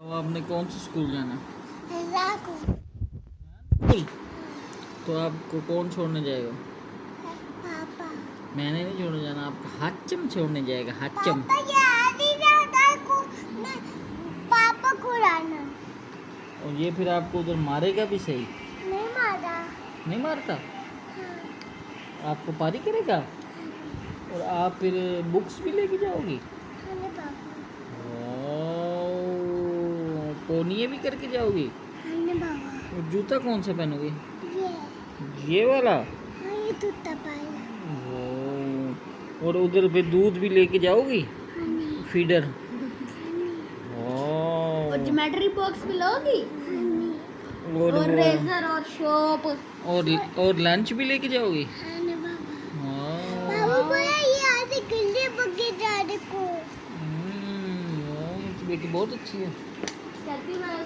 अब आपने कौन सा स्कूल जाना? स्कूल? तो आपको कौन छोड़ने जाएगा? पापा। मैंने नहीं छोड़ने जाना, आपका हाचम छोड़ने जाएगा। हाचम पापा को लाना। और ये फिर आपको उधर मारेगा भी सही? नहीं मारा। नहीं मारता? हाँ। आपको पारी करेगा? और आप फिर बुक्स भी लेके जाओगी? हाँ पापा। ओह, पोनिए भी करके जाओगी? हाँ बाबा। और जूता कौन सा पहनोगे? ये वाला? हाँ ये जूता पाएगा। ओह, और उधर फिर दूध भी लेके जाओगी? हाँ फीडर? और ज्योमेट्री बॉक्स भी लोगी? और रेजर और शॉप और लंच भी लेके जाओगी? हाँ बाबा। वाह। बाबा बोला ये आधे गंदे बगे जा रहे को। बेटी बहुत अच्छी है। कहती मैं